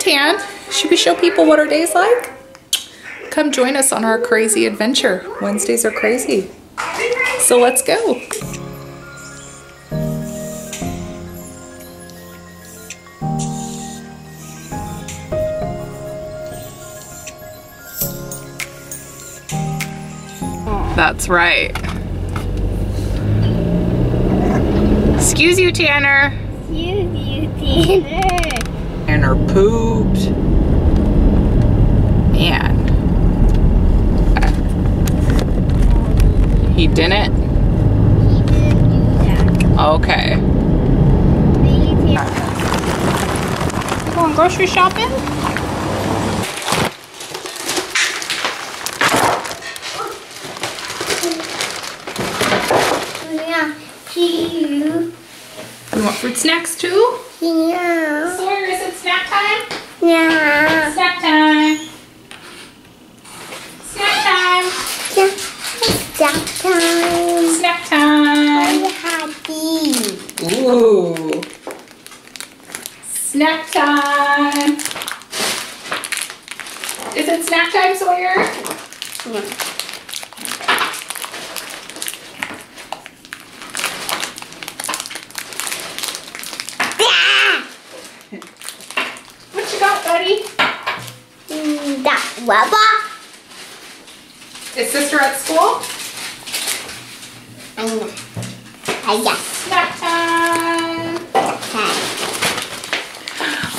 tan. Should we show people what our day's like? Come join us on our crazy adventure. Wednesdays are crazy. So let's go. That's right. Excuse you, Tanner. Excuse you, Tanner. Tanner pooped. Man. He didn't? He didn't do that. Okay. You going grocery shopping? You want fruit snacks too? Yeah. Sawyer, is it snack time? Yeah. Snack time. Snack time. Snack time. Snack time. I'm happy. Ooh. Snack time. Is it snack time, Sawyer? Yeah. What you got, buddy? That rubber. Is sister at school? Yes. Snack time. Okay.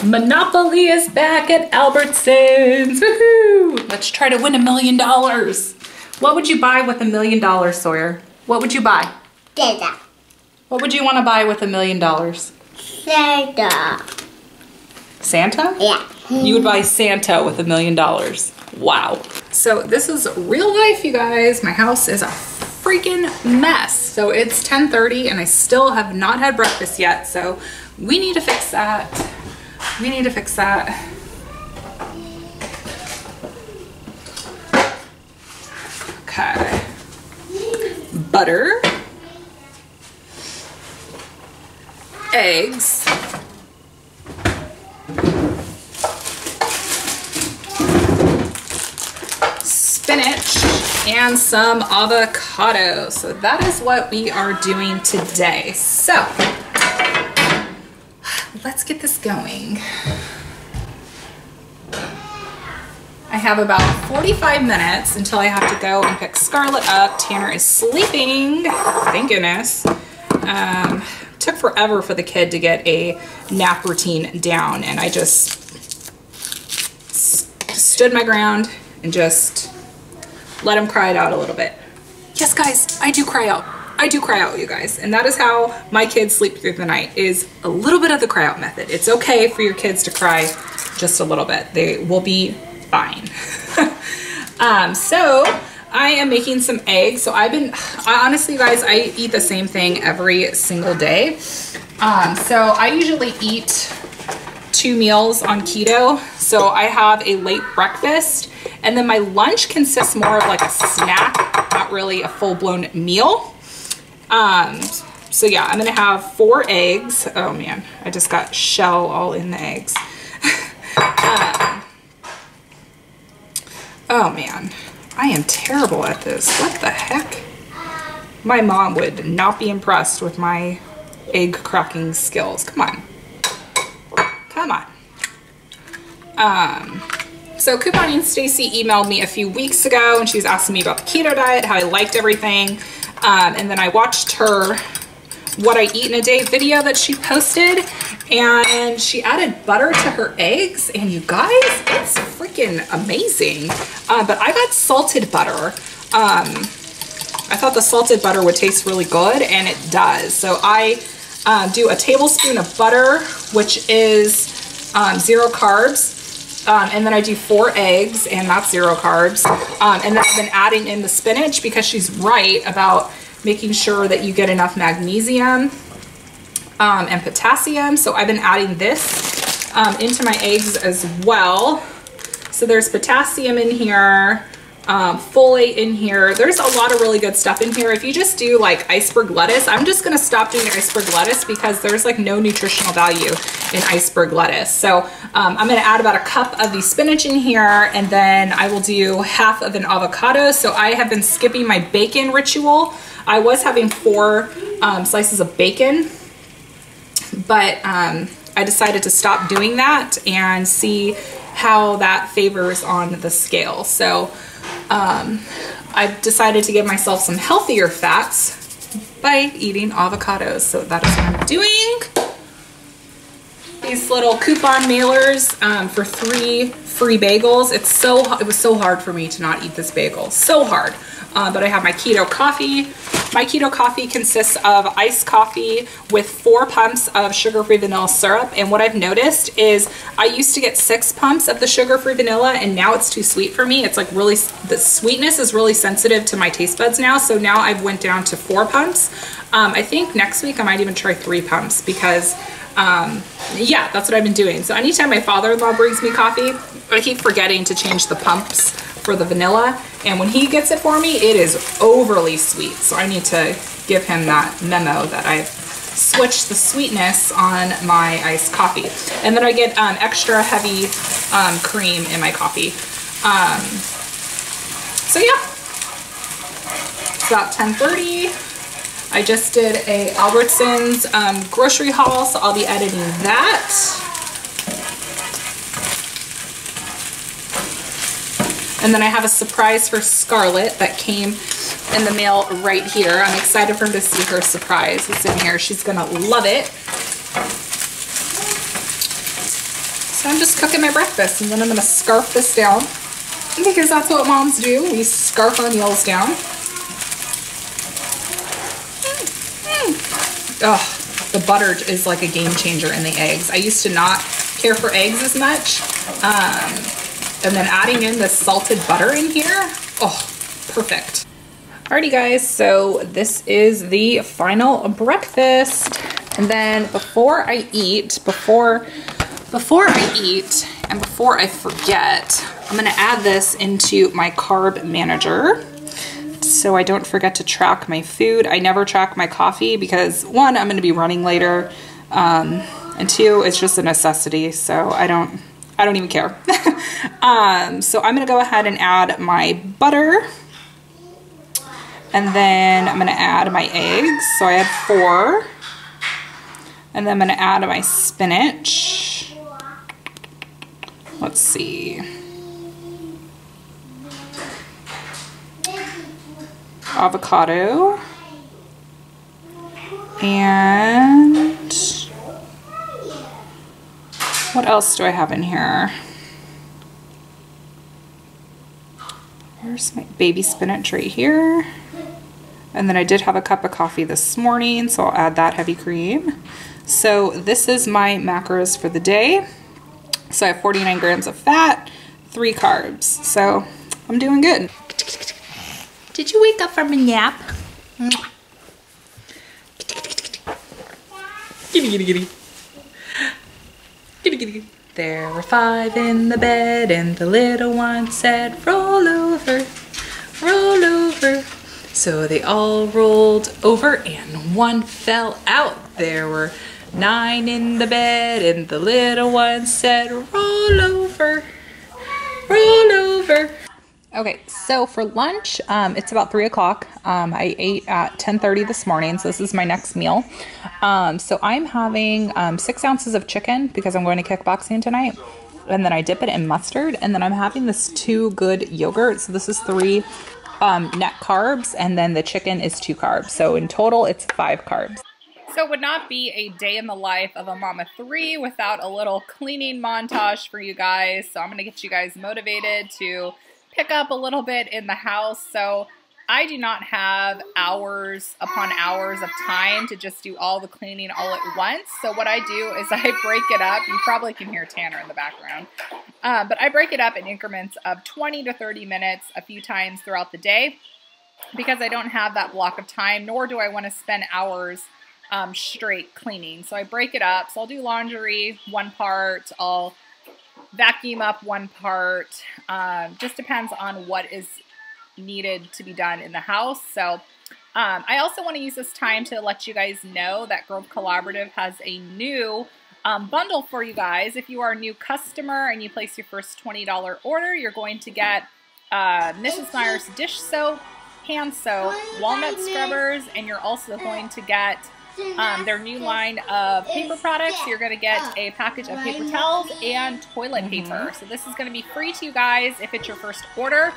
Monopoly is back at Albertsons. Woohoo! Let's try to win $1 million. What would you buy with $1 million, Sawyer? What would you buy? Santa. What would you want to buy with $1 million? Santa. Santa? Yeah. You would buy Santa with $1 million. Wow. So this is real life, you guys. My house is a freaking mess. So it's 10:30 and I still have not had breakfast yet. So we need to fix that. We need to fix that. Okay. Butter. Eggs. Spinach and some avocado. So that is what we are doing today. So let's get this going. I have about 45 minutes until I have to go and pick Scarlett up. Tanner is sleeping, thank goodness. Took forever for the kid to get a nap routine down, and I just stood my ground and just let him cry it out a little bit. Yes, guys, I do cry out. I do cry out, you guys. And that is how my kids sleep through the night, is a little bit of the cry out method. It's okay for your kids to cry just a little bit. They will be fine. So I am making some eggs. So honestly, guys, I eat the same thing every single day. So I usually eat 2 meals on keto. So I have a late breakfast, and then my lunch consists more of like a snack, not really a full-blown meal. So yeah, I'm gonna have 4 eggs. Oh man, I just got shell all in the eggs. Oh man, I am terrible at this. What the heck? My mom would not be impressed with my egg cracking skills. Come on. Come on. So Couponing Stacy emailed me a few weeks ago and she was asking me about the keto diet, how I liked everything. And then I watched her what I eat in a day video that she posted, and she added butter to her eggs, and you guys, it's freaking amazing. But I got salted butter. I thought the salted butter would taste really good, and it does. So I do a tablespoon of butter, which is 0 carbs. And then I do 4 eggs, and that's 0 carbs. And then I've been adding in the spinach because she's right about making sure that you get enough magnesium and potassium. So I've been adding this into my eggs as well. So there's potassium in here, folate in here. There's a lot of really good stuff in here. If you just do like iceberg lettuce, I'm just gonna stop doing iceberg lettuce because there's like no nutritional value in iceberg lettuce. So I'm gonna add about a cup of the spinach in here, and then I will do half of an avocado. So I have been skipping my bacon ritual. I was having 4 slices of bacon, but I decided to stop doing that and see how that favors on the scale. So I've decided to give myself some healthier fats by eating avocados. So that is what I'm doing. These little coupon mailers for 3 free bagels. It was so hard for me to not eat this bagel. So hard. But I have my keto coffee. My keto coffee consists of iced coffee with 4 pumps of sugar-free vanilla syrup. And what I've noticed is I used to get 6 pumps of the sugar-free vanilla, and now it's too sweet for me. It's like really, the sweetness is really sensitive to my taste buds now. So now I've went down to 4 pumps. I think next week I might even try 3 pumps because yeah, that's what I've been doing. So anytime my father-in-law brings me coffee, I keep forgetting to change the pumps for the vanilla, and when he gets it for me, it is overly sweet. So I need to give him that memo that I've switched the sweetness on my iced coffee. And then I get extra heavy cream in my coffee. So yeah, it's about 10:30. I just did a Albertsons grocery haul, so I'll be editing that. And then I have a surprise for Scarlett that came in the mail right here. I'm excited for her to see her surprise. It's in here. She's gonna love it. So I'm just cooking my breakfast, and then I'm gonna scarf this down because that's what moms do. We scarf our meals down. Oh, the butter is like a game changer in the eggs. I used to not care for eggs as much. And then adding in the salted butter in here, oh, perfect. Alrighty guys, so this is the final breakfast. And then before I eat and before I forget, I'm gonna add this into my carb manager so I don't forget to track my food. I never track my coffee because 1, I'm gonna be running later, and 2, it's just a necessity, so I don't even care. So I'm gonna go ahead and add my butter, and then I'm gonna add my eggs. So I had 4, and then I'm gonna add my spinach. Let's see. Avocado. And what else do I have in here? Here's my baby spinach right here. And then I did have a cup of coffee this morning, so I'll add that heavy cream. So this is my macros for the day. So I have 49 grams of fat, 3 carbs. So I'm doing good. Did you wake up from a nap? Giddy, giddy, giddy. Giddy, giddy. There were 5 in the bed, and the little one said, roll over, roll over. So they all rolled over, and 1 fell out. There were 9 in the bed, and the little one said, roll over, roll over. Okay, so for lunch, it's about 3 o'clock. I ate at 10:30 this morning, so this is my next meal. So I'm having 6 ounces of chicken because I'm going to kickboxing tonight. And then I dip it in mustard, and then I'm having this 2 Good yogurt. So this is 3 net carbs, and then the chicken is 2 carbs. So in total, it's 5 carbs. So it would not be a day in the life of a mama 3 without a little cleaning montage for you guys. So I'm going to get you guys motivated to pick up a little bit in the house. So I do not have hours upon hours of time to just do all the cleaning all at once. So what I do is I break it up. You probably can hear Tanner in the background. But I break it up in increments of 20 to 30 minutes a few times throughout the day because I don't have that block of time, nor do I want to spend hours straight cleaning. So I break it up. So I'll do laundry 1 part. I'll vacuum up 1 part. Just depends on what is needed to be done in the house. So I also want to use this time to let you guys know that Grove Collaborative has a new bundle for you guys. If you are a new customer and you place your first $20 order, you're going to get Mrs. Meyer's dish soap, hand soap, walnut scrubbers, and you're also going to get their new line of paper products. You're going to get a package of paper towels and toilet paper. So this is going to be free to you guys if it's your first order.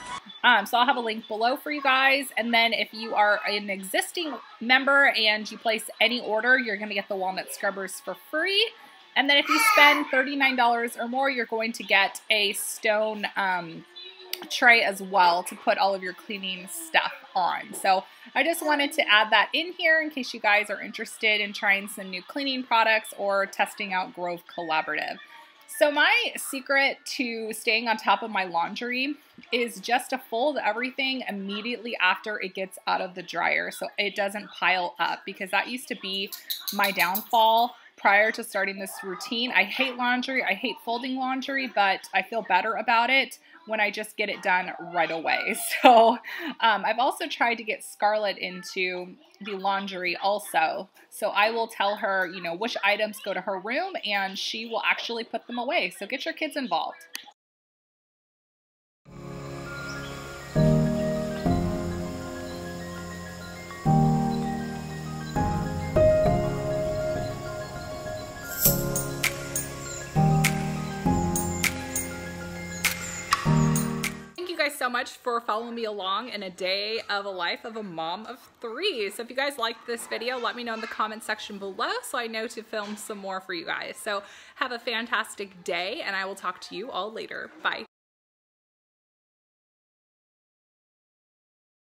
So I'll have a link below for you guys. And then if you are an existing member and you place any order, you're going to get the walnut scrubbers for free. And then if you spend $39 or more, you're going to get a stone tray as well to put all of your cleaning stuff on. So I just wanted to add that in here in case you guys are interested in trying some new cleaning products or testing out Grove Collaborative. So my secret to staying on top of my laundry is just to fold everything immediately after it gets out of the dryer so it doesn't pile up, because that used to be my downfall prior to starting this routine. I hate laundry, I hate folding laundry, but I feel better about it when I just get it done right away. So I've also tried to get Scarlett into the laundry also. So I will tell her, you know, which items go to her room and she will actually put them away. So get your kids involved. So much for following me along in a day of a life of a mom of 3. So if you guys liked this video, let me know in the comment section below so I know to film some more for you guys. So have a fantastic day and I will talk to you all later. Bye.